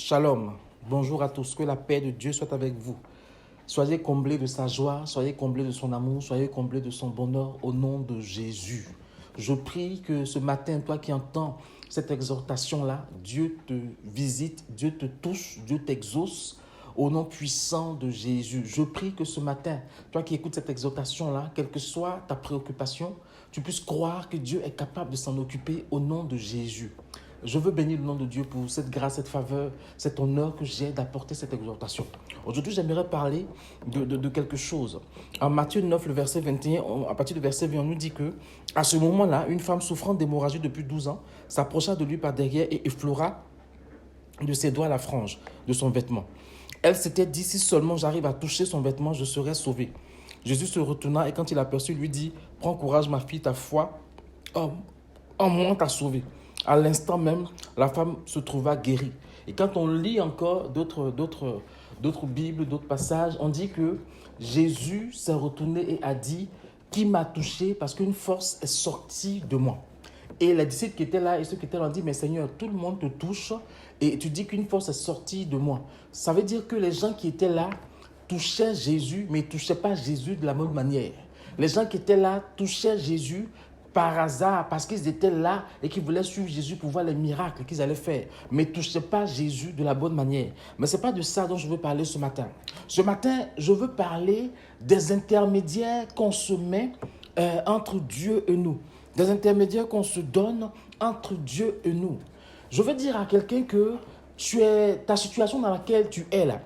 Shalom, bonjour à tous, que la paix de Dieu soit avec vous. Soyez comblés de sa joie, soyez comblés de son amour, soyez comblés de son bonheur au nom de Jésus. Je prie que ce matin, toi qui entends cette exhortation-là, Dieu te visite, Dieu te touche, Dieu t'exauce au nom puissant de Jésus. Je prie que ce matin, toi qui écoutes cette exhortation-là, quelle que soit ta préoccupation, tu puisses croire que Dieu est capable de s'en occuper au nom de Jésus. Je veux bénir le nom de Dieu pour cette grâce, cette faveur, cet honneur que j'ai d'apporter cette exhortation. Aujourd'hui, j'aimerais parler de quelque chose. En Matthieu 9, le verset 21, à partir du verset 20, on nous dit que à ce moment-là, une femme souffrant d'hémorragie depuis 12 ans s'approcha de lui par derrière et effleura de ses doigts la frange de son vêtement. Elle s'était dit, si seulement j'arrive à toucher son vêtement, je serai sauvée. Jésus se retourna et quand il l'aperçut, lui dit, prends courage ma fille, ta foi en moi t'a sauvée. À l'instant même, la femme se trouva guérie. Et quand on lit encore d'autres Bibles, d'autres passages, on dit que Jésus s'est retourné et a dit, qui m'a touché parce qu'une force est sortie de moi. Et les disciples qui étaient là et ceux qui étaient là ont dit, mais Seigneur, tout le monde te touche et tu dis qu'une force est sortie de moi. Ça veut dire que les gens qui étaient là touchaient Jésus, mais ils ne touchaient pas Jésus de la même manière. Les gens qui étaient là touchaient Jésus par hasard, parce qu'ils étaient là et qu'ils voulaient suivre Jésus pour voir les miracles qu'ils allaient faire, mais ne touchaient pas Jésus de la bonne manière. Mais ce n'est pas de ça dont je veux parler ce matin. Ce matin, je veux parler des intermédiaires qu'on se met entre Dieu et nous. Des intermédiaires qu'on se donne entre Dieu et nous. Je veux dire à quelqu'un que ta situation dans laquelle tu es là,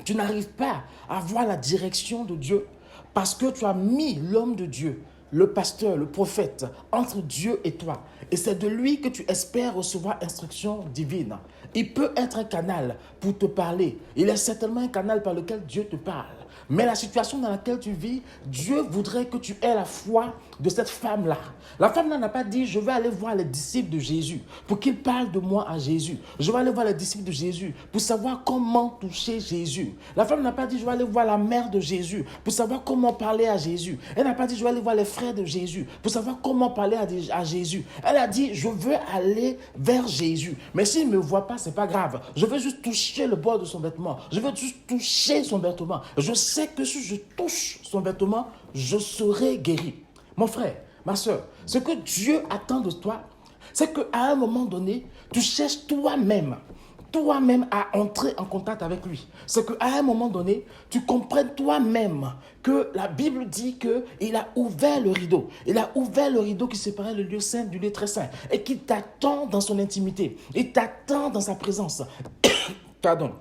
tu n'arrives pas à voir la direction de Dieu parce que tu as mis l'homme de Dieu, le pasteur, le prophète, entre Dieu et toi. Et c'est de lui que tu espères recevoir instruction divine. Il peut être un canal pour te parler. Il est certainement un canal par lequel Dieu te parle. Mais la situation dans laquelle tu vis, Dieu voudrait que tu aies la foi de cette femme-là. La femme-là n'a pas dit, je vais aller voir les disciples de Jésus pour qu'ils parlent de moi à Jésus. Je vais aller voir les disciples de Jésus pour savoir comment toucher Jésus. La femme n'a pas dit, je vais aller voir la mère de Jésus pour savoir comment parler à Jésus. Elle n'a pas dit, je vais aller voir les frères de Jésus pour savoir comment parler à Jésus. Elle a dit, je veux aller vers Jésus. Mais s'il ne me voit pas, ce n'est pas grave. Je veux juste toucher le bord de son vêtement. Je veux juste toucher son vêtement. Je sais que si je touche son vêtement, je serai guéri. Mon frère, ma soeur, ce que Dieu attend de toi, c'est qu'à un moment donné, tu cherches toi-même à entrer en contact avec lui. C'est qu'à un moment donné, tu comprennes toi-même que la Bible dit qu'il a ouvert le rideau. Il a ouvert le rideau qui séparait le lieu saint du lieu très saint et qui t'attend dans son intimité. Il t'attend dans sa présence. Pardon.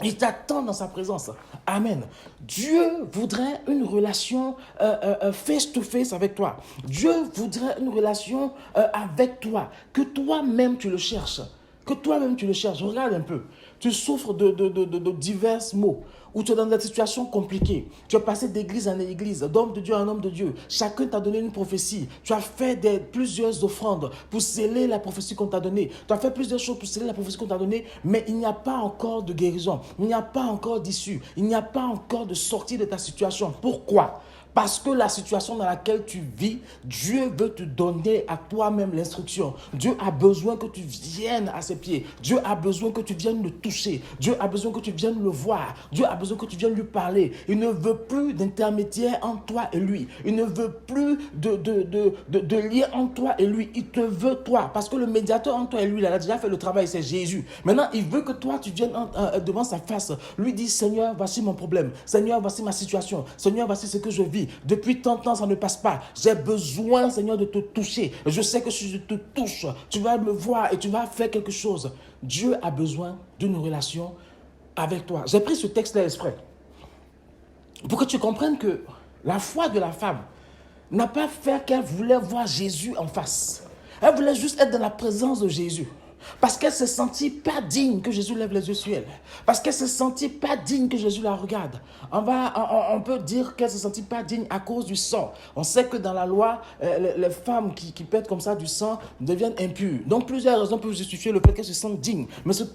Il t'attend dans sa présence. Amen. Dieu voudrait une relation face-to-face avec toi. Dieu voudrait une relation avec toi. Que toi-même tu le cherches. Que toi-même tu le cherches. Regarde un peu. Tu souffres de divers maux. Ou tu es dans des situations compliquées. Tu es passé d'église en église, d'homme de Dieu en homme de Dieu. Chacun t'a donné une prophétie. Tu as fait plusieurs offrandes pour sceller la prophétie qu'on t'a donnée. Tu as fait plusieurs choses pour sceller la prophétie qu'on t'a donnée, mais il n'y a pas encore de guérison. Il n'y a pas encore d'issue. Il n'y a pas encore de sortie de ta situation. Pourquoi ? Parce que la situation dans laquelle tu vis, Dieu veut te donner à toi-même l'instruction. Dieu a besoin que tu viennes à ses pieds. Dieu a besoin que tu viennes le toucher. Dieu a besoin que tu viennes le voir. Dieu a besoin que tu viennes lui parler. Il ne veut plus d'intermédiaire entre toi et lui. Il ne veut plus de lien entre toi et lui. Il te veut toi. Parce que le médiateur entre toi et lui, il a déjà fait le travail, c'est Jésus. Maintenant, il veut que toi, tu viennes devant sa face. Lui dit, Seigneur, voici mon problème. Seigneur, voici ma situation. Seigneur, voici ce que je vis. Depuis tant de temps, ça ne passe pas. J'ai besoin, Seigneur, de te toucher. Je sais que si je te touche, tu vas me voir et tu vas faire quelque chose. Dieu a besoin d'une relation avec toi. J'ai pris ce texte-là exprès pour que tu comprennes que la foi de la femme n'a pas fait qu'elle voulait voir Jésus en face. Elle voulait juste être dans la présence de Jésus. Parce qu'elle ne se sentit pas digne que Jésus lève les yeux sur elle. Parce qu'elle ne se sentit pas digne que Jésus la regarde. On peut dire qu'elle ne se sentit pas digne à cause du sang. On sait que dans la loi, les femmes qui pètent comme ça du sang deviennent impures. Donc plusieurs raisons peuvent justifier le fait qu'elle se sente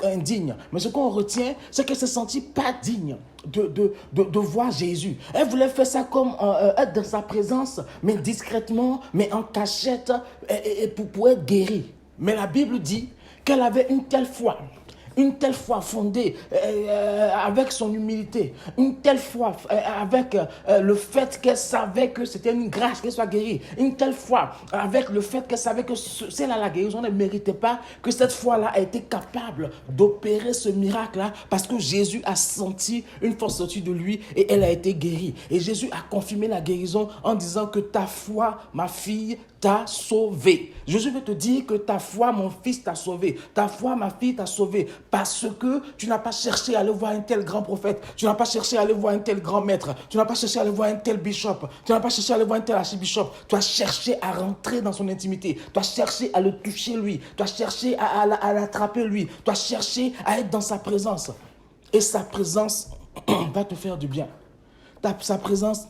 indigne. Mais ce qu'on retient, c'est qu'elle ne se sentit pas digne de voir Jésus. Elle voulait faire ça comme être dans sa présence, mais discrètement, mais en cachette, et pour être guérie. Mais la Bible dit qu'elle avait une telle foi une telle foi fondée avec son humilité, une telle foi avec le fait qu'elle savait que c'était une grâce qu'elle soit guérie, une telle foi avec le fait qu'elle savait que celle-là, la guérison ne méritait pas, que cette foi-là a été capable d'opérer ce miracle-là parce que Jésus a senti une force sortie de lui et elle a été guérie. Et Jésus a confirmé la guérison en disant que ta foi, ma fille, t'a sauvé. Jésus veut te dire que ta foi, mon fils, t'a sauvé. Ta foi, ma fille, t'a sauvé. Parce que tu n'as pas cherché à aller voir un tel grand prophète. Tu n'as pas cherché à aller voir un tel grand maître. Tu n'as pas cherché à aller voir un tel bishop. Tu n'as pas cherché à aller voir un tel archibishop. Tu as cherché à rentrer dans son intimité. Tu as cherché à le toucher lui. Tu as cherché à l'attraper lui. Tu as cherché à être dans sa présence. Et sa présence va te faire du bien. Sa présence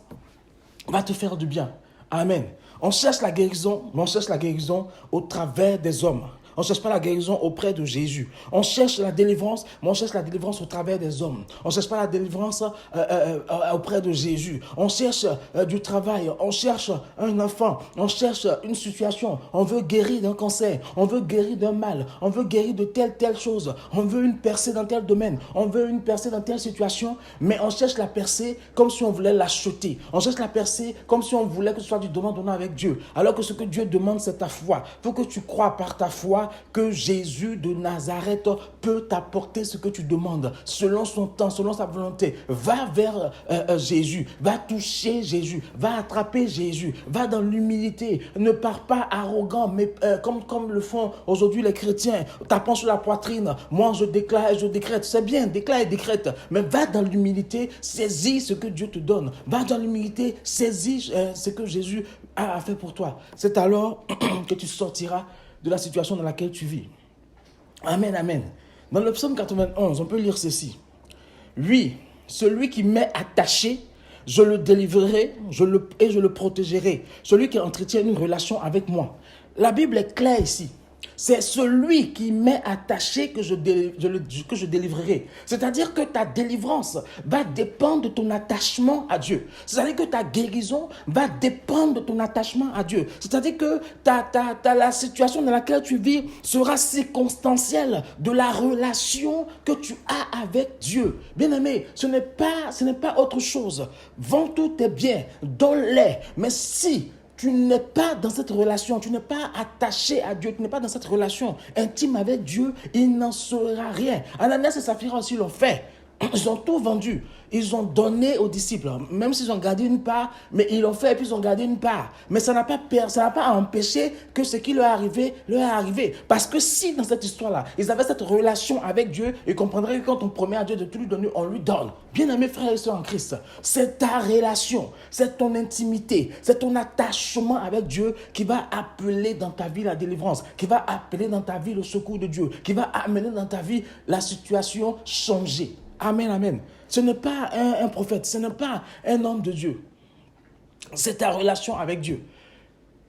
va te faire du bien. Amen. On cherche la guérison, mais on cherche la guérison au travers des hommes. On ne cherche pas la guérison auprès de Jésus. On cherche la délivrance, mais on cherche la délivrance au travers des hommes. On ne cherche pas la délivrance auprès de Jésus. On cherche du travail, on cherche un enfant, on cherche une situation. On veut guérir d'un cancer, on veut guérir d'un mal, on veut guérir de telle chose. On veut une percée dans tel domaine, on veut une percée dans telle situation, mais on cherche la percée comme si on voulait l'acheter. On cherche la percée comme si on voulait que ce soit du donnant-donnant avec Dieu. Alors que ce que Dieu demande, c'est ta foi. Il faut que tu crois par ta foi que Jésus de Nazareth peut t'apporter ce que tu demandes, selon son temps, selon sa volonté. Va vers Jésus, va toucher Jésus, va attraper Jésus, va dans l'humilité. Ne pars pas arrogant, mais comme le font aujourd'hui les chrétiens, tapant sur la poitrine. Moi, je déclare et je décrète. C'est bien, déclare et décrète, mais va dans l'humilité, saisis ce que Dieu te donne. Va dans l'humilité, saisis ce que Jésus a fait pour toi. C'est alors que tu sortiras de la situation dans laquelle tu vis. Amen, amen. Dans le psaume 91, on peut lire ceci. Oui, celui qui m'est attaché, je le délivrerai et je le protégerai. Celui qui entretient une relation avec moi. La Bible est claire ici. C'est celui qui m'est attaché que je délivrerai. C'est-à-dire que ta délivrance va dépendre de ton attachement à Dieu. C'est-à-dire que ta guérison va dépendre de ton attachement à Dieu. C'est-à-dire que la situation dans laquelle tu vis sera circonstancielle de la relation que tu as avec Dieu. Bien-aimé, ce n'est pas autre chose. Vends tous tes biens, donne-les. Mais si tu n'es pas dans cette relation, tu n'es pas attaché à Dieu, tu n'es pas dans cette relation intime avec Dieu, il n'en sera rien. Ananias et Saphira aussi l'ont fait. Ils ont tout vendu. Ils ont donné aux disciples. Même s'ils ont gardé une part, mais ils l'ont fait et puis ils ont gardé une part. Mais ça n'a pas empêché que ce qui leur est arrivé. Parce que si dans cette histoire-là, ils avaient cette relation avec Dieu, ils comprendraient que quand on promet à Dieu de tout lui donner, on lui donne. Bien-aimés frères et sœurs en Christ, c'est ta relation, c'est ton intimité, c'est ton attachement avec Dieu qui va appeler dans ta vie la délivrance, qui va appeler dans ta vie le secours de Dieu, qui va amener dans ta vie la situation changée. Amen, amen. Ce n'est pas un prophète, ce n'est pas un homme de Dieu. C'est ta relation avec Dieu.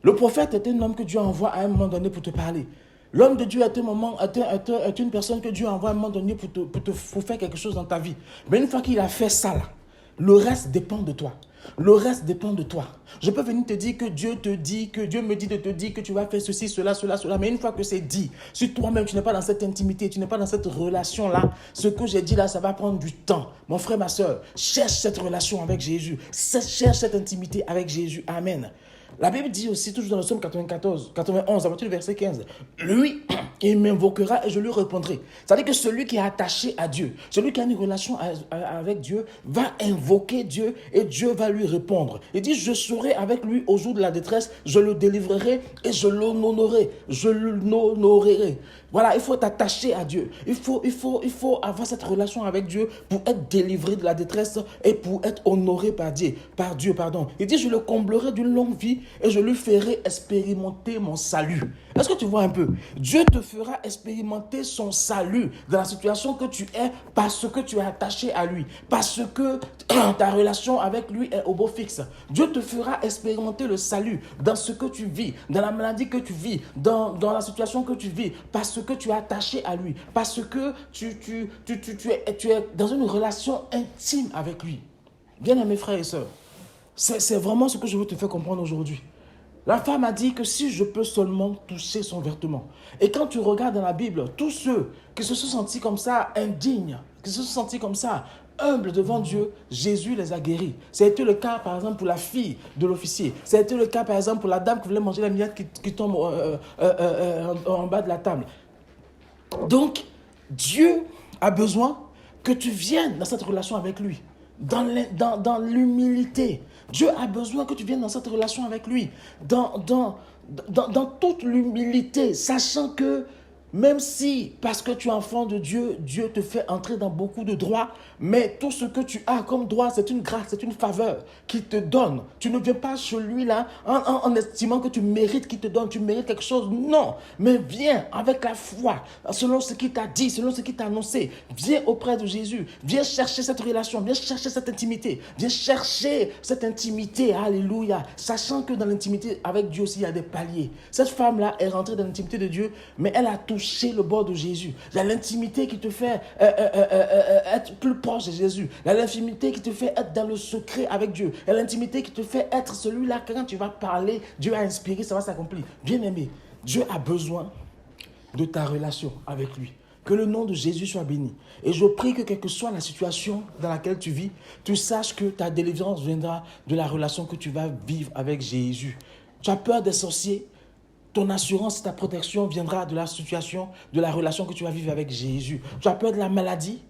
Le prophète est un homme que Dieu envoie à un moment donné pour te parler. L'homme de Dieu est une personne que Dieu envoie à un moment donné pour faire quelque chose dans ta vie. Mais une fois qu'il a fait ça, là, le reste dépend de toi. Le reste dépend de toi. Je peux venir te dire que Dieu me dit de te dire que tu vas faire ceci, cela. Mais une fois que c'est dit, si toi-même tu n'es pas dans cette intimité, tu n'es pas dans cette relation-là, ce que j'ai dit là, ça va prendre du temps. Mon frère, ma soeur, cherche cette relation avec Jésus. Cherche cette intimité avec Jésus. Amen. La Bible dit aussi, toujours dans le psaume 91, à partir du verset 15, lui, il m'invoquera et je lui répondrai. C'est-à-dire que celui qui est attaché à Dieu, celui qui a une relation avec Dieu, va invoquer Dieu et Dieu va lui répondre. Il dit, je serai avec lui au jour de la détresse, je le délivrerai et je l'honorerai. Voilà, il faut t'attacher à Dieu. Il faut avoir cette relation avec Dieu pour être délivré de la détresse et pour être honoré par Dieu. Il dit, je le comblerai d'une longue vie et je lui ferai expérimenter mon salut. Est-ce que tu vois un peu? Dieu te fera expérimenter son salut dans la situation que tu es parce que tu es attaché à lui, parce que ta relation avec lui est au beau fixe. Dieu te fera expérimenter le salut dans ce que tu vis, dans la maladie que tu vis, dans la situation que tu vis, parce que tu es attaché à lui, parce que tu es dans une relation intime avec lui. Bien-aimés frères et sœurs, c'est vraiment ce que je veux te faire comprendre aujourd'hui. La femme a dit que si je peux seulement toucher son vêtement. Et quand tu regardes dans la Bible, tous ceux qui se sont sentis comme ça indignes, qui se sont sentis comme ça humbles devant Dieu, Jésus les a guéris. Ça a été le cas par exemple pour la fille de l'officier. Ça a été le cas par exemple pour la dame qui voulait manger la miette qui tombe en bas de la table. Donc, Dieu a besoin que tu viennes dans cette relation avec lui, dans l'humilité. Dieu a besoin que tu viennes dans cette relation avec lui, dans toute l'humilité, sachant que même si, parce que tu es enfant de Dieu, Dieu te fait entrer dans beaucoup de droits, mais tout ce que tu as comme droit, c'est une grâce, c'est une faveur qu'il te donne. Tu ne viens pas chez lui là en estimant que tu mérites qu'il te donne, tu mérites quelque chose. Non, mais viens avec la foi, selon ce qu'il t'a dit, selon ce qu'il t'a annoncé. Viens auprès de Jésus, viens chercher cette relation, viens chercher cette intimité, viens chercher cette intimité, alléluia, sachant que dans l'intimité avec Dieu aussi, il y a des paliers. Cette femme-là est rentrée dans l'intimité de Dieu, mais elle a touché le bord de Jésus. Il y a l'intimité qui te fait être plus proche de Jésus. Il y a l'intimité qui te fait être dans le secret avec Dieu. Il y a l'intimité qui te fait être celui-là que quand tu vas parler, Dieu a inspiré, ça va s'accomplir. Bien-aimé, Dieu a besoin de ta relation avec lui. Que le nom de Jésus soit béni. Et je prie que quelle que soit la situation dans laquelle tu vis, tu saches que ta délivrance viendra de la relation que tu vas vivre avec Jésus. Tu as peur des sorciers? Ton assurance et ta protection viendra de la situation, de la relation que tu vas vivre avec Jésus. Tu as peur de la maladie?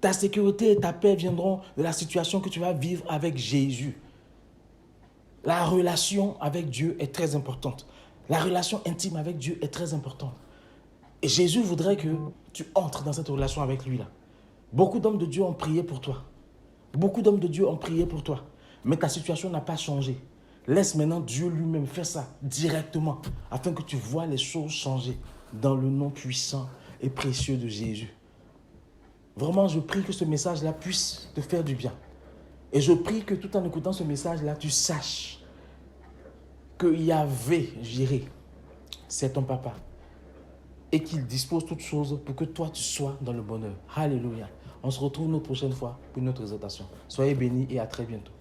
Ta sécurité et ta paix viendront de la situation que tu vas vivre avec Jésus. La relation avec Dieu est très importante. La relation intime avec Dieu est très importante. Et Jésus voudrait que tu entres dans cette relation avec lui là. Beaucoup d'hommes de Dieu ont prié pour toi. Beaucoup d'hommes de Dieu ont prié pour toi. Mais ta situation n'a pas changé. Laisse maintenant Dieu lui-même faire ça directement afin que tu vois les choses changer dans le nom puissant et précieux de Jésus. Vraiment, je prie que ce message-là puisse te faire du bien. Et je prie que tout en écoutant ce message-là, tu saches que Yahvé Jireh, c'est ton papa. Et qu'il dispose toutes choses pour que toi, tu sois dans le bonheur. Alléluia. On se retrouve une prochaine fois pour une autre exhortation. Soyez bénis et à très bientôt.